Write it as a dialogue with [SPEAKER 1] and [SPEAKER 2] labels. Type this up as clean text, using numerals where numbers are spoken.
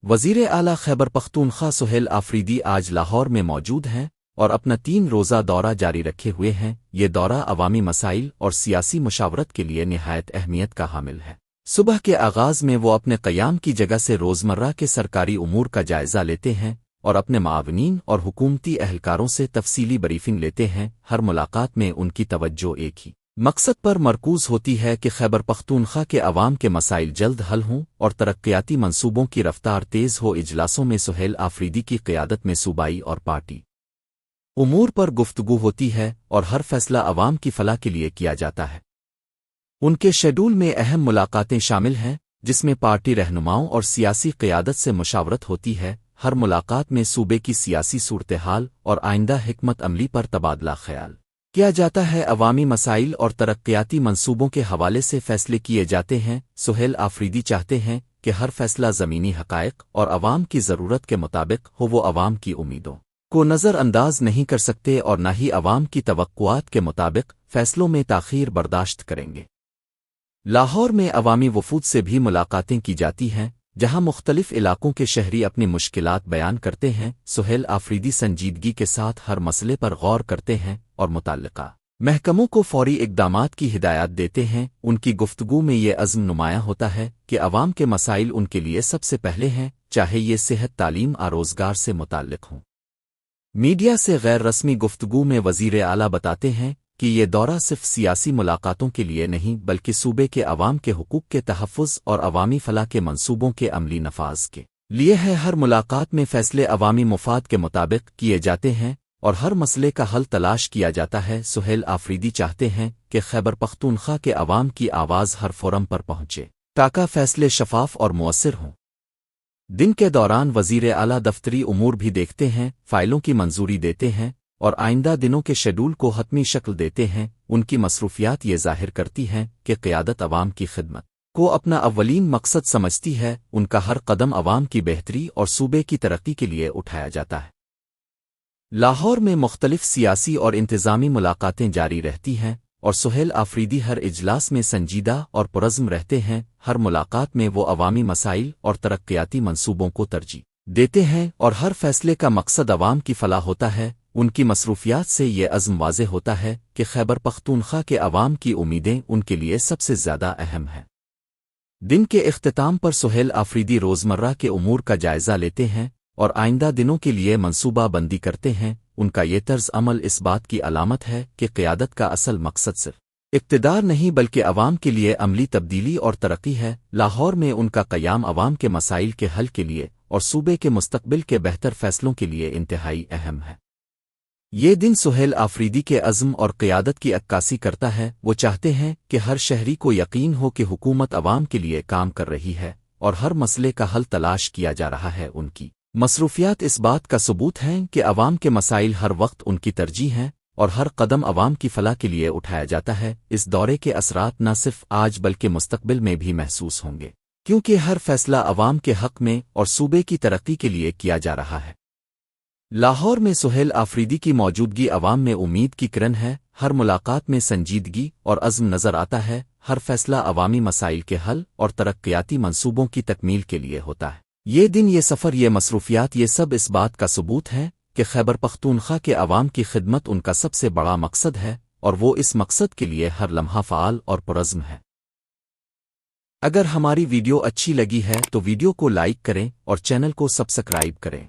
[SPEAKER 1] وزیر اعلیٰ خیبر پختونخوا سہیل آفریدی آج لاہور میں موجود ہیں اور اپنا 3 روزہ دورہ جاری رکھے ہوئے ہیں۔ یہ دورہ عوامی مسائل اور سیاسی مشاورت کے لیے نہایت اہمیت کا حامل ہے۔ صبح کے آغاز میں وہ اپنے قیام کی جگہ سے روزمرہ کے سرکاری امور کا جائزہ لیتے ہیں اور اپنے معاونین اور حکومتی اہلکاروں سے تفصیلی بریفنگ لیتے ہیں۔ ہر ملاقات میں ان کی توجہ ایک ہی مقصد پر مرکوز ہوتی ہے کہ خیبر پختونخوا کے عوام کے مسائل جلد حل ہوں اور ترقیاتی منصوبوں کی رفتار تیز ہو۔ اجلاسوں میں سہیل آفریدی کی قیادت میں صوبائی اور پارٹی امور پر گفتگو ہوتی ہے اور ہر فیصلہ عوام کی فلاح کے لیے کیا جاتا ہے۔ ان کے شیڈول میں اہم ملاقاتیں شامل ہیں جس میں پارٹی رہنماؤں اور سیاسی قیادت سے مشاورت ہوتی ہے۔ ہر ملاقات میں صوبے کی سیاسی صورتحال اور آئندہ حکمت عملی پر تبادلہ خیال کیا جاتا ہے۔ عوامی مسائل اور ترقیاتی منصوبوں کے حوالے سے فیصلے کیے جاتے ہیں۔ سہیل آفریدی چاہتے ہیں کہ ہر فیصلہ زمینی حقائق اور عوام کی ضرورت کے مطابق ہو۔ وہ عوام کی امیدوں کو نظر انداز نہیں کر سکتے اور نہ ہی عوام کی توقعات کے مطابق فیصلوں میں تاخیر برداشت کریں گے۔ لاہور میں عوامی وفود سے بھی ملاقاتیں کی جاتی ہیں جہاں مختلف علاقوں کے شہری اپنی مشکلات بیان کرتے ہیں۔ سہیل آفریدی سنجیدگی کے ساتھ ہر مسئلے پر غور کرتے ہیں اور متعلقہ محکموں کو فوری اقدامات کی ہدایات دیتے ہیں۔ ان کی گفتگو میں یہ عزم نمایاں ہوتا ہے کہ عوام کے مسائل ان کے لیے سب سے پہلے ہیں، چاہے یہ صحت، تعلیم اور روزگار سے متعلق ہوں۔ میڈیا سے غیر رسمی گفتگو میں وزیر اعلیٰ بتاتے ہیں کہ یہ دورہ صرف سیاسی ملاقاتوں کے لیے نہیں بلکہ صوبے کے عوام کے حقوق کے تحفظ اور عوامی فلاح کے منصوبوں کے عملی نفاذ کے لیے ہے۔ ہر ملاقات میں فیصلے عوامی مفاد کے مطابق کیے جاتے ہیں اور ہر مسئلے کا حل تلاش کیا جاتا ہے۔ سہیل آفریدی چاہتے ہیں کہ خیبر پختونخوا کے عوام کی آواز ہر فورم پر پہنچے تاکہ فیصلے شفاف اور مؤثر ہوں۔ دن کے دوران وزیر اعلیٰ دفتری امور بھی دیکھتے ہیں، فائلوں کی منظوری دیتے ہیں اور آئندہ دنوں کے شیڈول کو حتمی شکل دیتے ہیں۔ ان کی مصروفیات یہ ظاہر کرتی ہیں کہ قیادت عوام کی خدمت کو اپنا اولین مقصد سمجھتی ہے۔ ان کا ہر قدم عوام کی بہتری اور صوبے کی ترقی کے لیے اٹھایا جاتا ہے۔ لاہور میں مختلف سیاسی اور انتظامی ملاقاتیں جاری رہتی ہیں اور سہیل آفریدی ہر اجلاس میں سنجیدہ اور پرعزم رہتے ہیں۔ ہر ملاقات میں وہ عوامی مسائل اور ترقیاتی منصوبوں کو ترجیح دیتے ہیں اور ہر فیصلے کا مقصد عوام کی فلاح ہوتا ہے۔ ان کی مصروفیات سے یہ عزم واضح ہوتا ہے کہ خیبر پختونخوا کے عوام کی امیدیں ان کے لیے سب سے زیادہ اہم ہیں۔ دن کے اختتام پر سہیل آفریدی روزمرہ کے امور کا جائزہ لیتے ہیں اور آئندہ دنوں کے لیے منصوبہ بندی کرتے ہیں۔ ان کا یہ طرز عمل اس بات کی علامت ہے کہ قیادت کا اصل مقصد صرف اقتدار نہیں بلکہ عوام کے لیے عملی تبدیلی اور ترقی ہے۔ لاہور میں ان کا قیام عوام کے مسائل کے حل کے لیے اور صوبے کے مستقبل کے بہتر فیصلوں کے لیے انتہائی اہم ہے۔ یہ دن سہیل آفریدی کے عزم اور قیادت کی عکاسی کرتا ہے۔ وہ چاہتے ہیں کہ ہر شہری کو یقین ہو کہ حکومت عوام کے لیے کام کر رہی ہے اور ہر مسئلے کا حل تلاش کیا جا رہا ہے۔ ان کی مصروفیات اس بات کا ثبوت ہیں کہ عوام کے مسائل ہر وقت ان کی ترجیح ہیں اور ہر قدم عوام کی فلاح کے لیے اٹھایا جاتا ہے۔ اس دورے کے اثرات نہ صرف آج بلکہ مستقبل میں بھی محسوس ہوں گے کیونکہ ہر فیصلہ عوام کے حق میں اور صوبے کی ترقی کے لیے کیا جا رہا ہے۔ لاہور میں سہیل آفریدی کی موجودگی عوام میں امید کی کرن ہے۔ ہر ملاقات میں سنجیدگی اور عزم نظر آتا ہے۔ ہر فیصلہ عوامی مسائل کے حل اور ترقیاتی منصوبوں کی تکمیل کے لیے ہوتا ہے۔ یہ دن، یہ سفر، یہ مصروفیات، یہ سب اس بات کا ثبوت ہے کہ خیبر پختونخوا کے عوام کی خدمت ان کا سب سے بڑا مقصد ہے اور وہ اس مقصد کے لیے ہر لمحہ فعال اور پرعزم ہے۔ اگر ہماری ویڈیو اچھی لگی ہے تو ویڈیو کو لائک کریں اور چینل کو سبسکرائب کریں۔